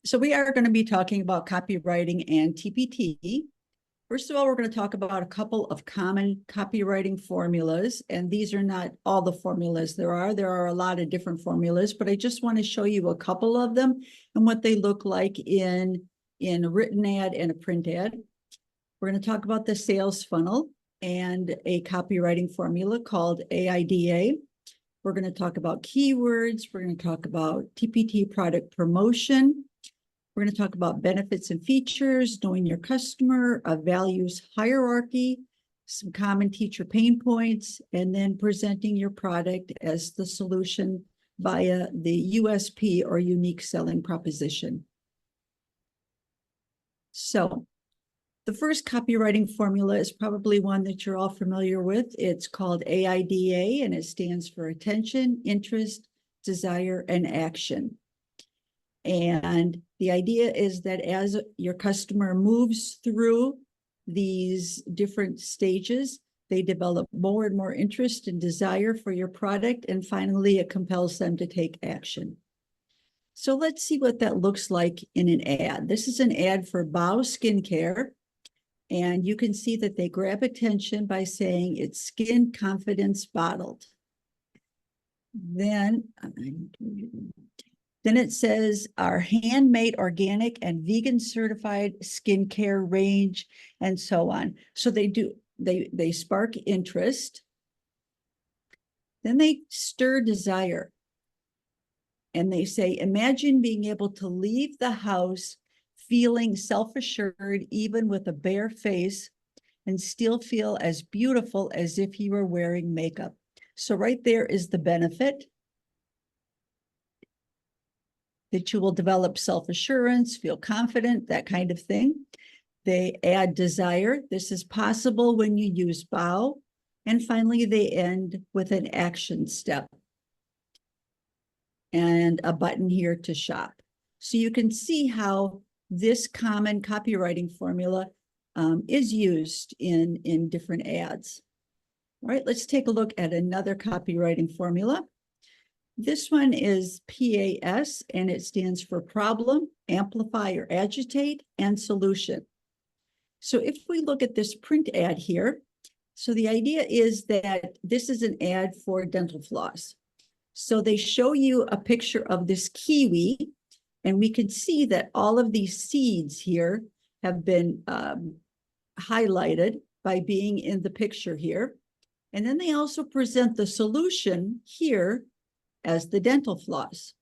So we are going to be talking about copywriting and TPT. First of all, we're going to talk about a couple of common copywriting formulas, and these are not all the formulas there are. There are a lot of different formulas, but I just want to show you a couple of them and what they look like in a written ad and a print ad. We're going to talk about the sales funnel and a copywriting formula called AIDA. We're going to talk about keywords. We're going to talk about TPT product promotion. We're going to talk about benefits and features, knowing your customer, a values hierarchy, some common teacher pain points, and then presenting your product as the solution via the USP or unique selling proposition. So the first copywriting formula is probably one that you're all familiar with. It's called AIDA, and it stands for attention, interest, desire, and action. And the idea is that as your customer moves through these different stages, they develop more and more interest and desire for your product, and finally it compels them to take action. So let's see what that looks like in an ad. This is an ad for Bow Skincare, and you can see that they grab attention by saying it's Skin Confidence Bottled. Then it says our handmade, organic, and vegan certified skincare range, and so on. So they spark interest. Then they stir desire. And they say, imagine being able to leave the house feeling self-assured, even with a bare face, and still feel as beautiful as if you were wearing makeup. So right there is the benefit. That you will develop self-assurance, feel confident, that kind of thing. They add desire. This is possible when you use bow. And finally, they end with an action step and a button here to shop. So you can see how this common copywriting formula is used in different ads. All right, let's take a look at another copywriting formula. This one is PAS, and it stands for problem, amplify or agitate, and solution. So if we look at this print ad here, so the idea is that this is an ad for dental floss. So they show you a picture of this kiwi, and we can see that all of these seeds here have been highlighted by being in the picture here. And then they also present the solution here as the dental floss.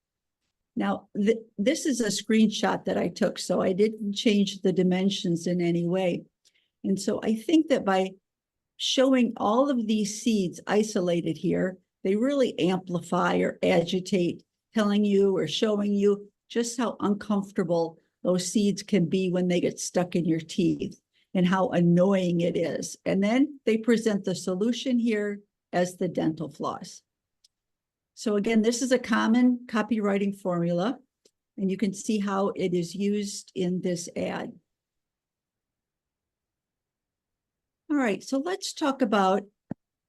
Now, this is a screenshot that I took, so I didn't change the dimensions in any way. And so I think that by showing all of these seeds isolated here, they really amplify or agitate, telling you or showing you just how uncomfortable those seeds can be when they get stuck in your teeth and how annoying it is. And then they present the solution here as the dental floss. So again, this is a common copywriting formula, and you can see how it is used in this ad. All right, so let's talk about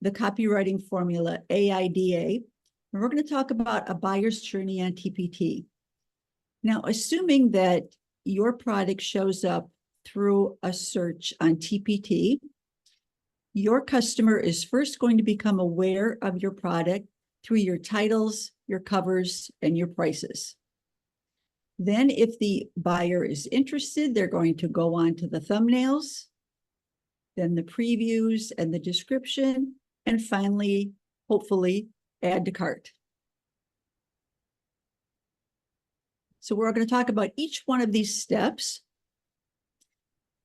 the copywriting formula AIDA, and we're going to talk about a buyer's journey on TPT. Now, assuming that your product shows up through a search on TPT, your customer is first going to become aware of your product through your titles, your covers, and your prices. Then if the buyer is interested, they're going to go on to the thumbnails, then the previews and the description, and finally, hopefully, add to cart. So we're going to talk about each one of these steps.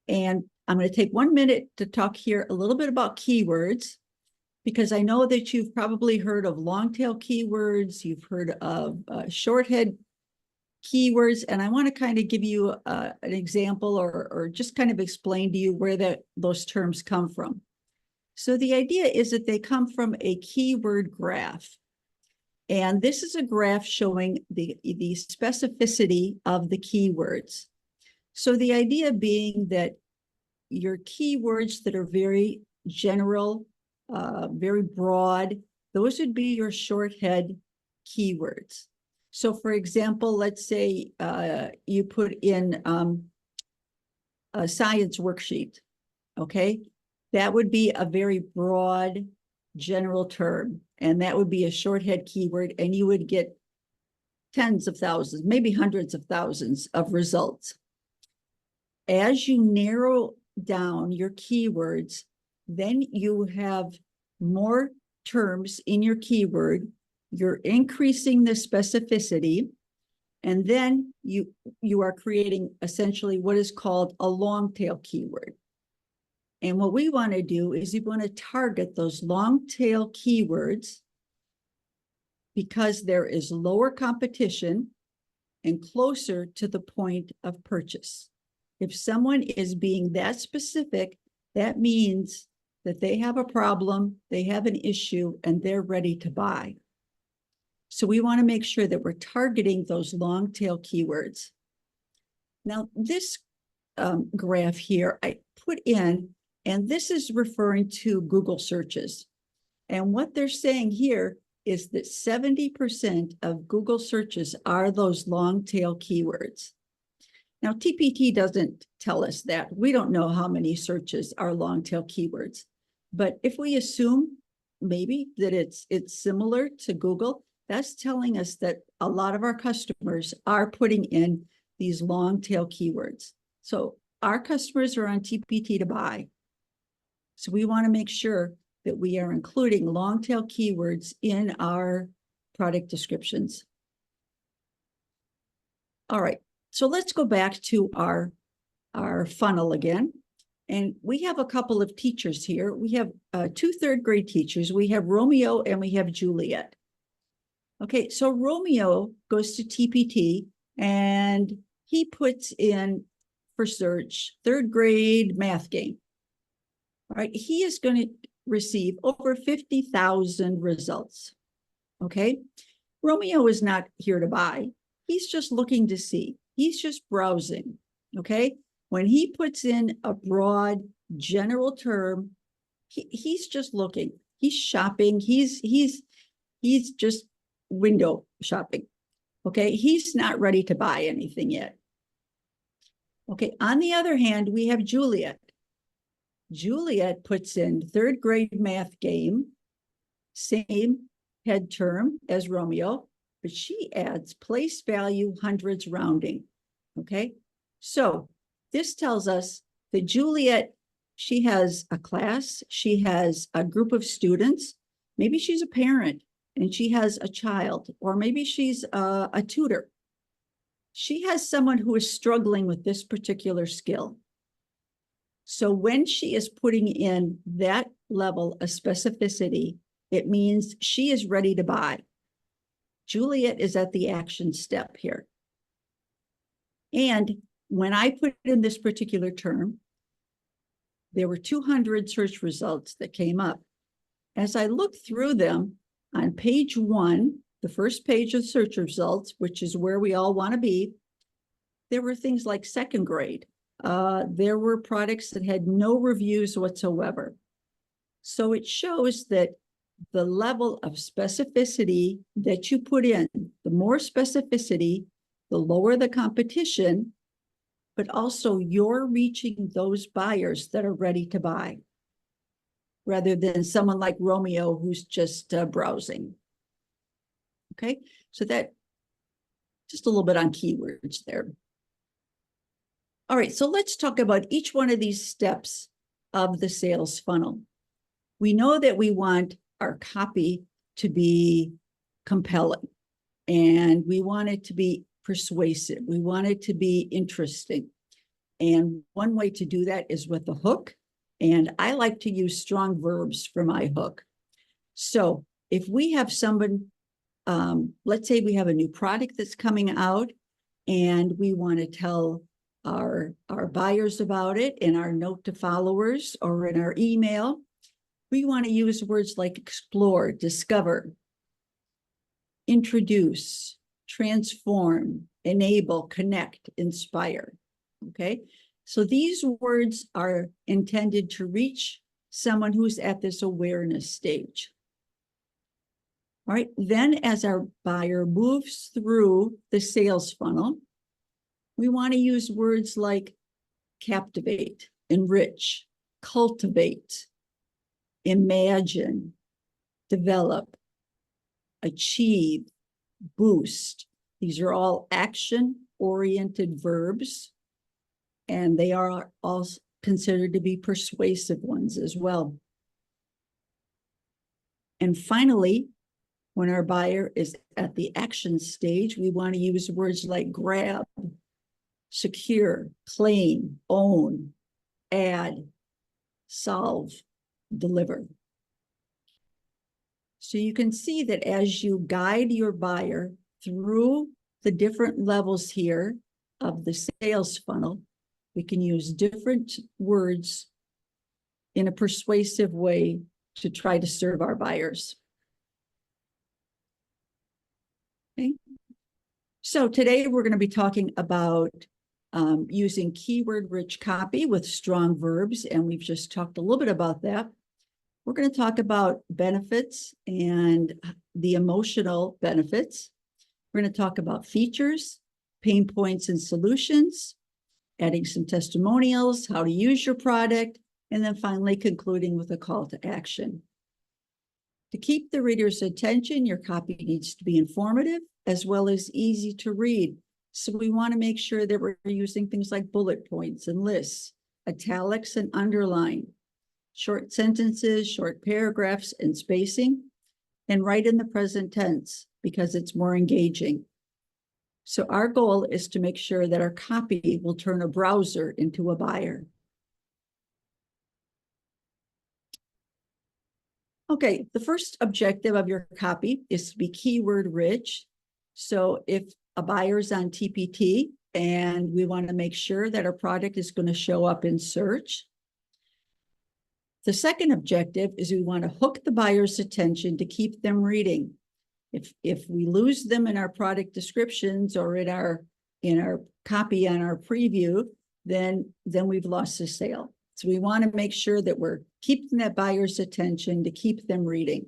And I'm going to take 1 minute to talk here a little bit about keywords, because I know that you've probably heard of long tail keywords, you've heard of short head keywords, and I want to kind of give you an example or just kind of explain to you where those terms come from. So the idea is that they come from a keyword graph. And this is a graph showing the specificity of the keywords. So the idea being that your keywords that are very general, very broad, those would be your short head keywords. So for example, let's say you put in a science worksheet, okay? That would be a very broad general term, and that would be a shorthead keyword, and you would get tens of thousands, maybe hundreds of thousands of results. As you narrow down your keywords, then you have more terms in your keyword, you're increasing the specificity, and then you are creating essentially what is called a long tail keyword. And what we want to do is you want to target those long tail keywords because there is lower competition and closer to the point of purchase. If someone is being that specific, that means that they have a problem, they have an issue, and they're ready to buy. So we want to make sure that we're targeting those long tail keywords. Now, this graph here I put in, and this is referring to Google searches. And what they're saying here is that 70% of Google searches are those long tail keywords. Now, TPT doesn't tell us that. We don't know how many searches are long tail keywords. But if we assume maybe that it's similar to Google, that's telling us that a lot of our customers are putting in these long tail keywords. So our customers are on TPT to buy. So we want to make sure that we are including long tail keywords in our product descriptions. All right, so let's go back to our funnel again. And we have a couple of teachers here. We have 2 third grade teachers. We have Romeo and we have Juliet. Okay, so Romeo goes to TPT and he puts in for search 3rd grade math game. All right, he is going to receive over 50,000 results. Okay, Romeo is not here to buy. He's just looking to see. He's just browsing. Okay, when he puts in a broad general term, he's just looking. He's shopping. He's just window shopping. Okay, he's not ready to buy anything yet. Okay, on the other hand, we have Juliet. Juliet puts in 3rd grade math game, same head term as Romeo, but she adds place value hundreds rounding. Okay, so this tells us that Juliet, she has a class, she has a group of students, maybe she's a parent and she has a child, or maybe she's a tutor. She has someone who is struggling with this particular skill. So when she is putting in that level of specificity, it means she is ready to buy. Juliet is at the action step here. And when I put in this particular term, there were 200 search results that came up. As I looked through them, on page 1, the first page of search results, which is where we all want to be, there were things like 2nd grade. There were products that had no reviews whatsoever. So it shows that the level of specificity that you put in, the more specificity, the lower the competition, but also you're reaching those buyers that are ready to buy, rather than someone like Romeo who's just browsing. Okay, so that just a little bit on keywords there. All right, so let's talk about each one of these steps of the sales funnel. We know that we want our copy to be compelling, and we want it to be persuasive. We want it to be interesting. And one way to do that is with a hook. And I like to use strong verbs for my hook. So if we have someone, let's say we have a new product that's coming out and we want to tell our buyers about it in our note to followers or in our email, we want to use words like explore, discover, introduce, transform, enable, connect, inspire. Okay, so these words are intended to reach someone who's at this awareness stage. All right, then as our buyer moves through the sales funnel, we want to use words like captivate, enrich, cultivate, imagine, develop, achieve, boost. These are all action-oriented verbs, and they are all considered to be persuasive ones as well. And finally, when our buyer is at the action stage, we want to use words like grab, secure, claim, own, add, solve, deliver. So you can see that as you guide your buyer through the different levels here of the sales funnel, we can use different words in a persuasive way to try to serve our buyers. Okay. So today we're going to be talking about using keyword-rich copy with strong verbs, and we've just talked a little bit about that. We're going to talk about benefits and the emotional benefits. We're going to talk about features, pain points and solutions, adding some testimonials, how to use your product, and then finally concluding with a call to action. To keep the reader's attention, your copy needs to be informative as well as easy to read. So we want to make sure that we're using things like bullet points and lists, italics and underline, short sentences, short paragraphs and spacing, and write in the present tense because it's more engaging. So our goal is to make sure that our copy will turn a browser into a buyer. Okay, the first objective of your copy is to be keyword rich. So if a buyer is on TPT and we want to make sure that our product is going to show up in search. The second objective is we want to hook the buyer's attention to keep them reading. If we lose them in our product descriptions or in our copy on our preview, then we've lost the sale. So we want to make sure that we're keeping that buyer's attention to keep them reading.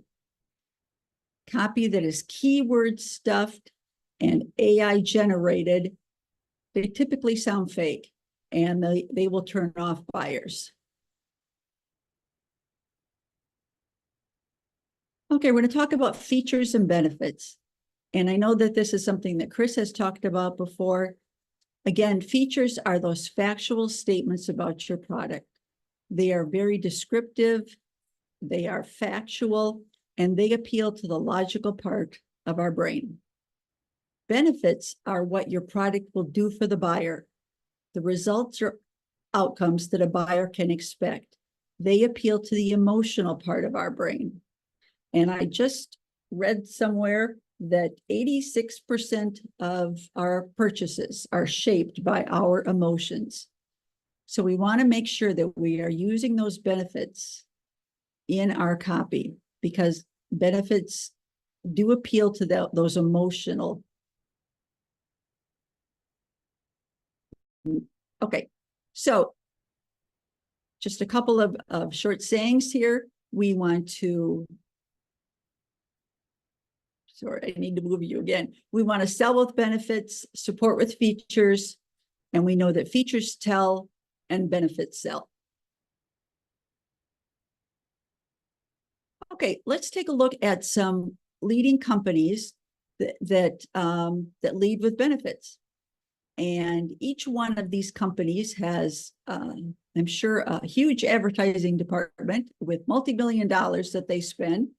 Copy that is keyword stuffed and AI generated, they typically sound fake and they will turn off buyers. Okay, we're going to talk about features and benefits. And I know that this is something that Chris has talked about before. Again, features are those factual statements about your product. They are very descriptive, they are factual, and they appeal to the logical part of our brain. Benefits are what your product will do for the buyer. The results or outcomes that a buyer can expect. They appeal to the emotional part of our brain. And I just read somewhere that 86% of our purchases are shaped by our emotions. So we want to make sure that we are using those benefits in our copy because benefits do appeal to those emotional. Okay, so just a couple of short sayings here. We want to, sorry, I need to move you again. We want to sell with benefits, support with features, and we know that features tell and benefits sell. Okay, let's take a look at some leading companies that lead with benefits. And each one of these companies has, I'm sure, a huge advertising department with multi-million dollars that they spend.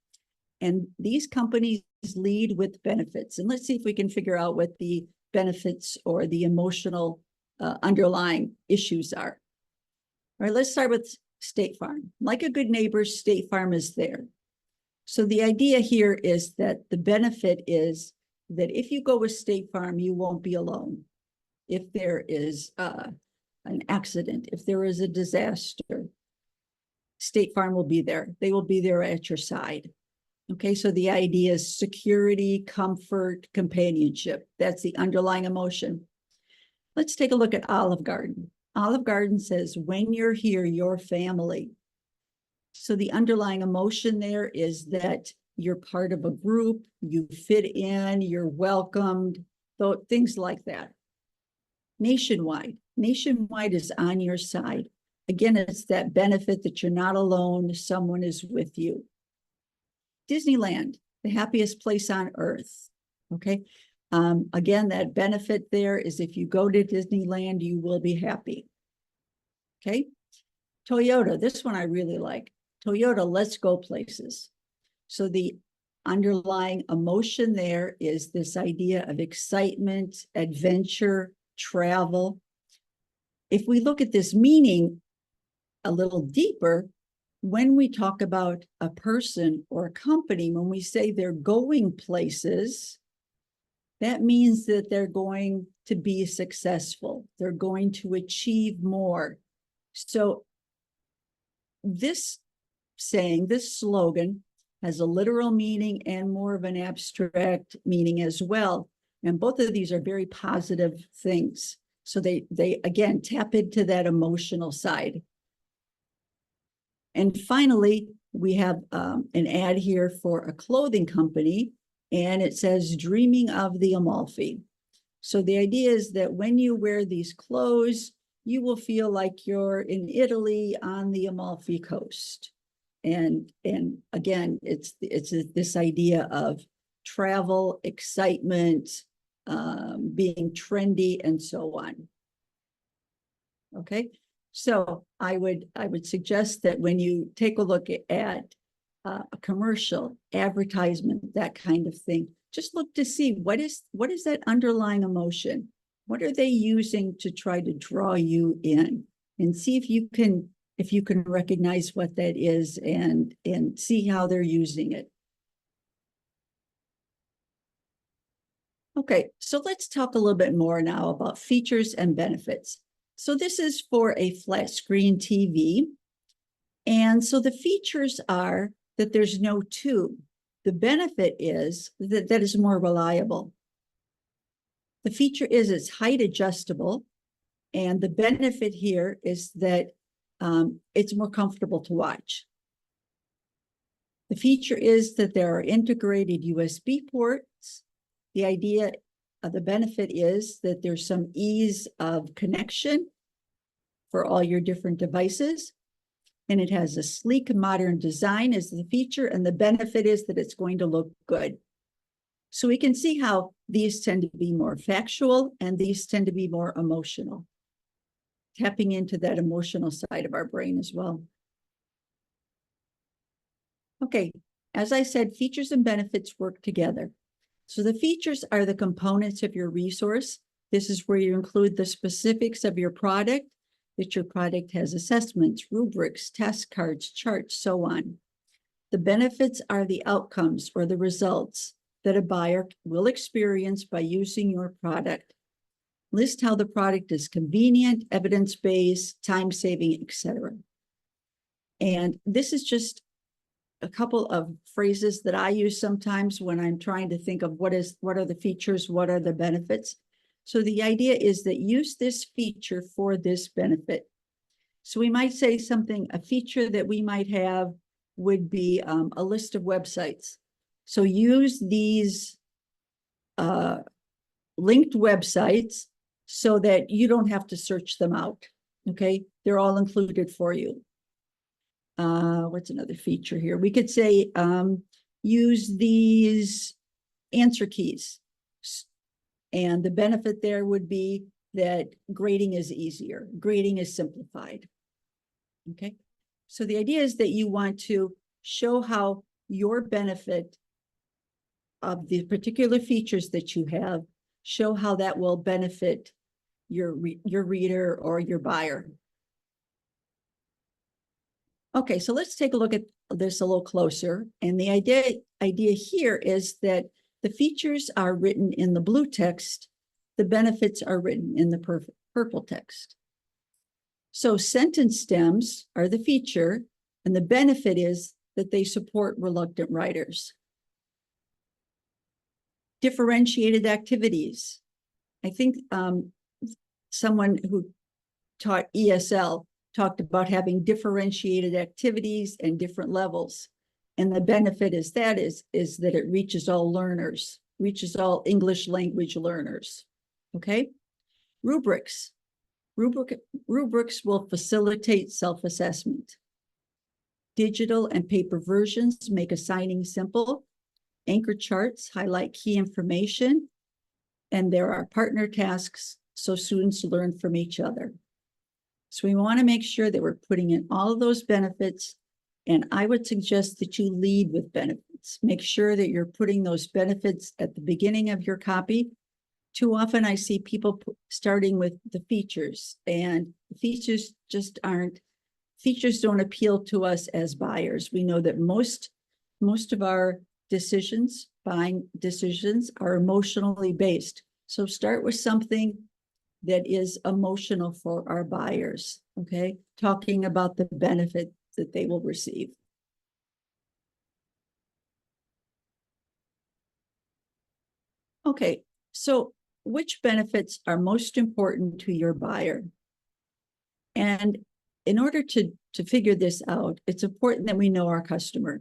And these companies lead with benefits. And let's see if we can figure out what the benefits or the emotional underlying issues are. All right, let's start with State Farm. Like a good neighbor, State Farm is there. So the idea here is that the benefit is that if you go with State Farm, you won't be alone. If there is an accident, if there is a disaster, State Farm will be there. They will be there at your side. Okay, so the idea is security, comfort, companionship. That's the underlying emotion. Let's take a look at Olive Garden. Olive Garden says, when you're here, your family. So the underlying emotion there is that you're part of a group, you fit in, you're welcomed, things like that. Nationwide. Nationwide is on your side. Again, it's that benefit that you're not alone, someone is with you. Disneyland, the happiest place on earth. Okay. Again, that benefit there is if you go to Disneyland, you will be happy. Okay. Toyota, this one I really like. Toyota, let's go places. So the underlying emotion there is this idea of excitement, adventure, travel. If we look at this meaning a little deeper, when we talk about a person or a company, when we say they're going places, that means that they're going to be successful. They're going to achieve more. So this saying, this slogan, has a literal meaning and more of an abstract meaning as well. And both of these are very positive things. So they again, tap into that emotional side. And finally, we have an ad here for a clothing company, and it says, dreaming of the Amalfi. So the idea is that when you wear these clothes, you will feel like you're in Italy on the Amalfi Coast. And again, it's this idea of travel, excitement, being trendy, and so on. Okay, so I would suggest that when you take a look at a commercial, advertisement, that kind of thing, just look to see what is that underlying emotion. What are they using to try to draw you in, and see if you can recognize what that is and see how they're using it. Okay, so let's talk a little bit more now about features and benefits. So this is for a flat screen TV. And so the features are that there's no tube. The benefit is that is more reliable. The feature is it's height adjustable. And the benefit here is that it's more comfortable to watch. The feature is that there are integrated USB ports. The idea of the benefit is that there's some ease of connection for all your different devices. And it has a sleek, modern design as the feature. And the benefit is that it's going to look good. So we can see how these tend to be more factual and these tend to be more emotional, tapping into that emotional side of our brain as well. Okay, as I said, features and benefits work together. So the features are the components of your resource. This is where you include the specifics of your product, that your product has assessments, rubrics, test cards, charts, so on. The benefits are the outcomes or the results that a buyer will experience by using your product. List how the product is convenient, evidence-based, time-saving, etc. And this is just a couple of phrases that I use sometimes when I'm trying to think of what are the features, what are the benefits. So the idea is that use this feature for this benefit. So we might say something, a feature that we might have would be a list of websites. So use these linked websites so that you don't have to search them out. Okay, they're all included for you. What's another feature here? We could say use these answer keys. And the benefit there would be that grading is easier. Grading is simplified. Okay, so the idea is that you want to show how your benefit of the particular features that you have, show how that will benefit your reader or your buyer. Okay, so let's take a look at this a little closer. And the idea here is that the features are written in the blue text. The benefits are written in the purple text. So sentence stems are the feature, and the benefit is that they support reluctant writers. Differentiated activities. I think someone who taught ESL talked about having differentiated activities and different levels. And the benefit is that it reaches all learners, reaches all English language learners. Okay. Rubrics. Rubrics will facilitate self-assessment. Digital and paper versions make assigning simple. Anchor charts highlight key information. And there are partner tasks so students learn from each other. So we want to make sure that we're putting in all of those benefits. And I would suggest that you lead with benefits. Make sure that you're putting those benefits at the beginning of your copy. Too often I see people starting with the features, and features features don't appeal to us as buyers. We know that most of our buying decisions are emotionally based. So start with something that is emotional for our buyers, okay? Talking about the benefit that they will receive. Okay, so which benefits are most important to your buyer? And in order to figure this out, it's important that we know our customer.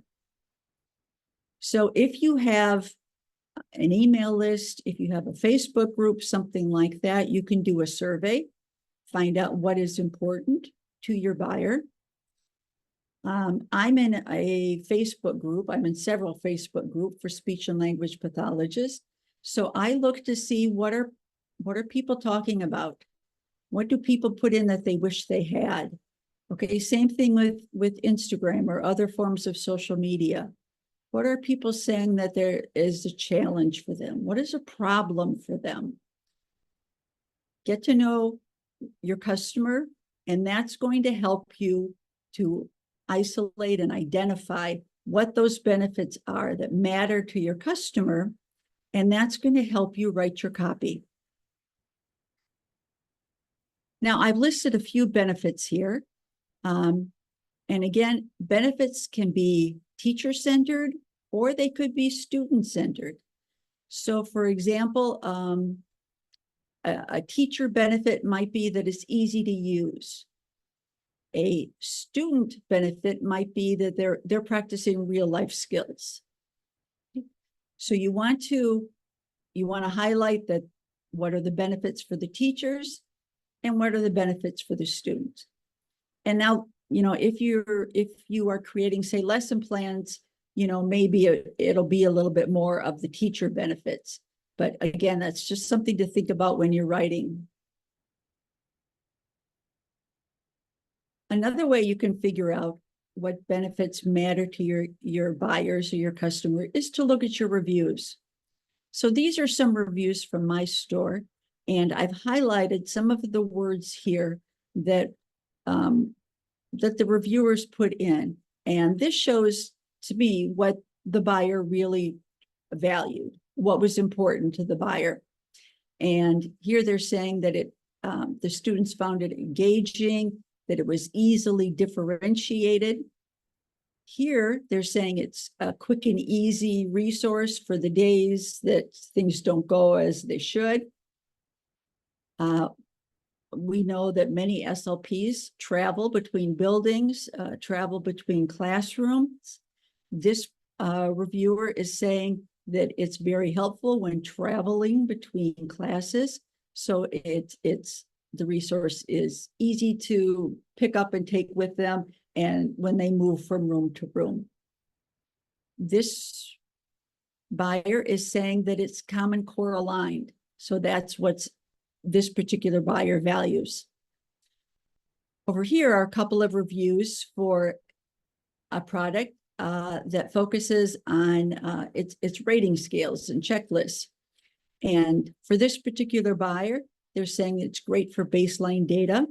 So if you have an email list, if you have a Facebook group, something like that, you can do a survey, find out what is important to your buyer. I'm in a Facebook group. I'm in several Facebook groups for speech and language pathologists. So I look to see what are people talking about? What do people put in that they wish they had? Okay, same thing with Instagram or other forms of social media. What are people saying that there is a challenge for them? What is a problem for them? Get to know your customer, and that's going to help you to isolate and identify what those benefits are that matter to your customer, and that's going to help you write your copy. Now, I've listed a few benefits here. And again, benefits can be teacher-centered or they could be student-centered. So for example, a teacher benefit might be that it's easy to use. A student benefit might be that they're practicing real life skills. So you want to highlight that what are the benefits for the teachers and what are the benefits for the students. And now, if you are creating, say, lesson plans, maybe it'll be a little bit more of the teacher benefits. But again, that's just something to think about when you're writing. Another way you can figure out what benefits matter to your buyers or your customer is to look at your reviews. So these are some reviews from my store, and I've highlighted some of the words here that the reviewers put in. And this shows to me what the buyer really valued, what was important to the buyer. And here they're saying that the students found it engaging, that it was easily differentiated. Here they're saying it's a quick and easy resource for the days that things don't go as they should. We know that many SLPs travel between buildings, travel between classrooms. This reviewer is saying that it's very helpful when traveling between classes. So the resource is easy to pick up and take with them, and when they move from room to room. This buyer is saying that it's Common Core aligned. So that's what's this particular buyer values. Over here are a couple of reviews for a product that focuses on its rating scales and checklists. And for this particular buyer, they're saying it's great for baseline data.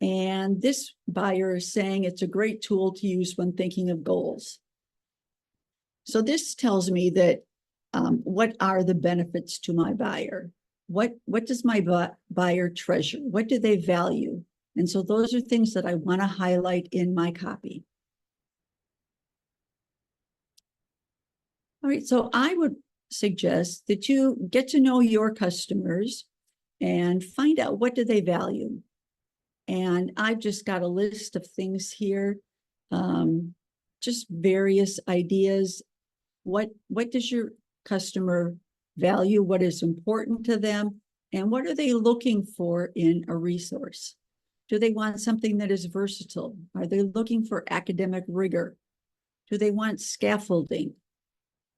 And this buyer is saying it's a great tool to use when thinking of goals. So this tells me that what are the benefits to my buyer? What does my buyer treasure? What do they value? And so those are things that I want to highlight in my copy. All right, so I would suggest that you get to know your customers and find out what do they value. And I've just got a list of things here just various ideas. What does your customer value? What is important to them? And what are they looking for in a resource? Do they want something that is versatile? Are they looking for academic rigor? Do they want scaffolding?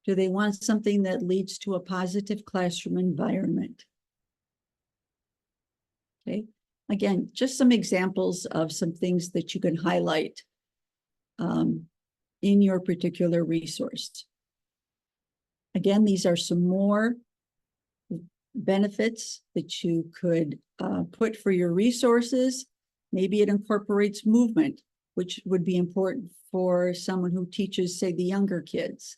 Do they want something that leads to a positive classroom environment? Okay, again, just some examples of some things that you can highlight in your particular resource. Again, these are some more benefits that you could put for your resources. Maybe it incorporates movement, which would be important for someone who teaches, say, the younger kids.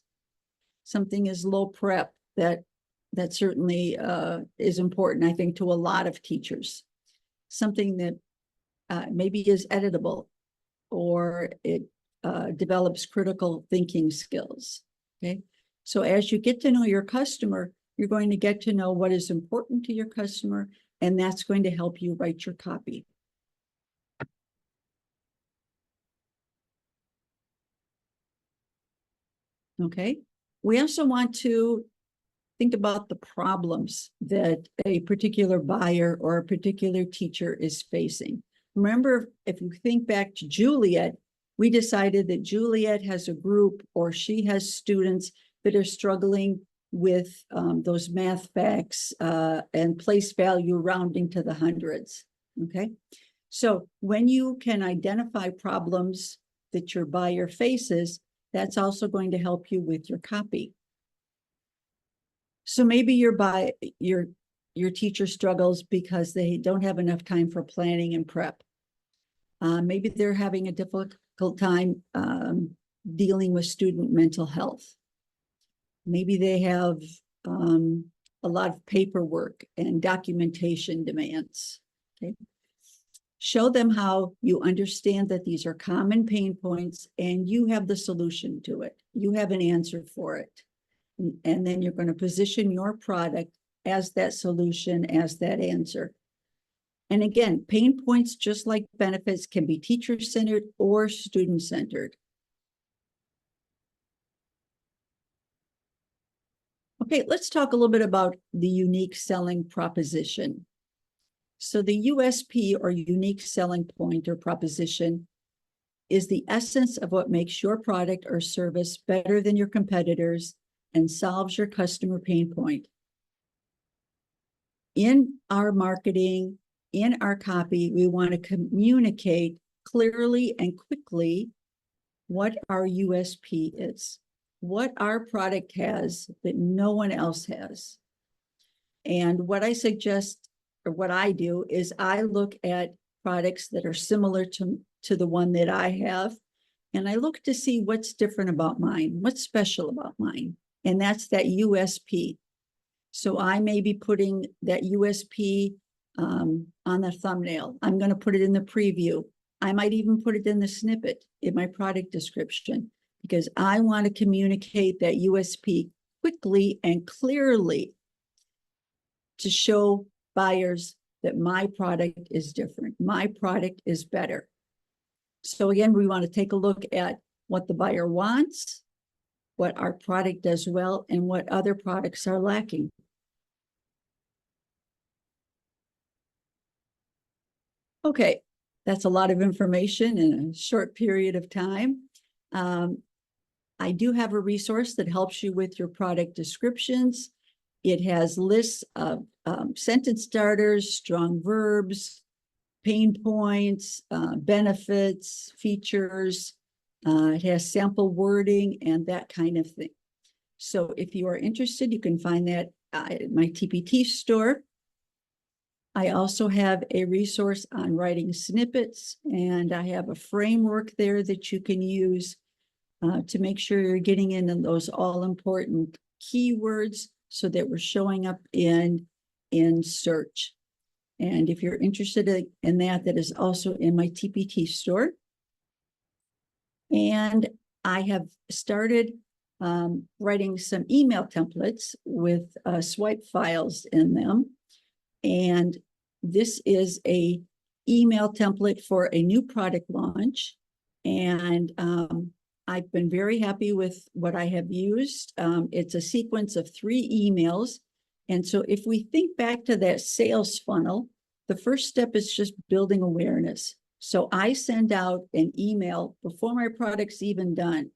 Something is low prep, that certainly is important, I think, to a lot of teachers. Something that maybe is editable, or it develops critical thinking skills. Okay, so as you get to know your customer, you're going to get to know what is important to your customer, and that's going to help you write your copy. Okay, we also want to think about the problems that a particular buyer or a particular teacher is facing. Remember, if you think back to Juliet, we decided that Juliet has a group, or she has students that are struggling with those math facts and place value rounding to the hundreds. Okay, so when you can identify problems that your buyer faces, that's also going to help you with your copy. So maybe your teacher struggles because they don't have enough time for planning and prep. Maybe they're having a difficult time dealing with student mental health. Maybe they have a lot of paperwork and documentation demands. Okay, show them how you understand that these are common pain points and you have the solution to it. You have an answer for it. And then you're going to position your product as that solution, as that answer. And again, pain points, just like benefits, can be teacher-centered or student-centered. Okay, let's talk a little bit about the unique selling proposition. So the USP, or unique selling point or proposition, is the essence of what makes your product or service better than your competitors and solves your customer pain point. In our marketing, in our copy, we want to communicate clearly and quickly what our USP is, what our product has that no one else has. And what I suggest, or what I do, is I look at products that are similar to the one that I have, and I look to see what's different about mine, what's special about mine, and that's that USP. So I may be putting that USP on the thumbnail. I'm going to put it in the preview. I might even put it in the snippet in my product description, because I want to communicate that USP quickly and clearly to show buyers that my product is different. My product is better. So again, we want to take a look at what the buyer wants, what our product does well, and what other products are lacking. Okay, that's a lot of information in a short period of time. I do have a resource that helps you with your product descriptions. It has lists of sentence starters, strong verbs, pain points, benefits, features. It has sample wording and that kind of thing. So if you are interested, you can find that at my TPT store. I also have a resource on writing snippets, and I have a framework there that you can use to make sure you're getting in those all-important keywords so that we're showing up in search. And if you're interested in that, that is also in my TPT store. And I have started writing some email templates with swipe files in them. And this is a email template for a new product launch. And I've been very happy with what I have used. It's a sequence of 3 emails. And so if we think back to that sales funnel, the first step is just building awareness. So I send out an email before my product's even done.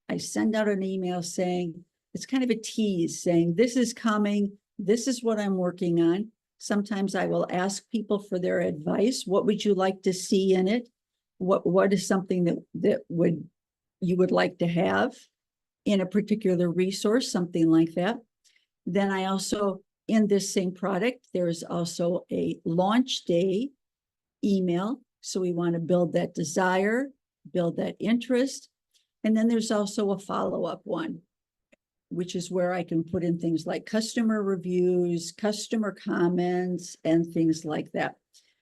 I send out an email saying, it's kind of a tease saying, this is coming, this is what I'm working on. Sometimes I will ask people for their advice. What would you like to see in it? What is something that you would like to have in a particular resource, something like that. Then I also, in this same product, there's also a launch day email. So we want to build that desire, build that interest. And then there's also a follow-up one, which is where I can put in things like customer reviews, customer comments, and things like that.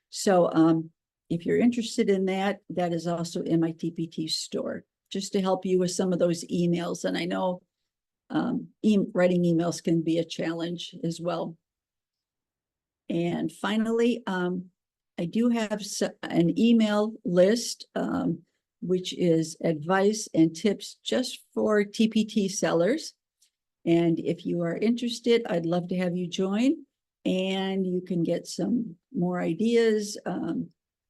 So if you're interested in that, that is also in my TPT store, just to help you with some of those emails. And I know writing emails can be a challenge as well. And finally, I do have an email list, which is advice and tips just for TPT sellers. And if you are interested, I'd love to have you join, and you can get some more ideas.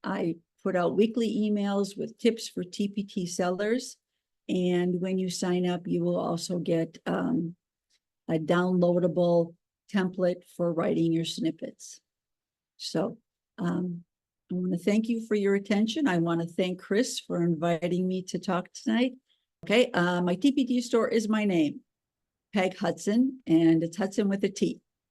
I put out weekly emails with tips for TPT sellers. And when you sign up, you will also get a downloadable template for writing your snippets. So I want to thank you for your attention. I want to thank Chris for inviting me to talk tonight. Okay, my TPT store is my name, Peg Hutson, and it's Hutson with a T.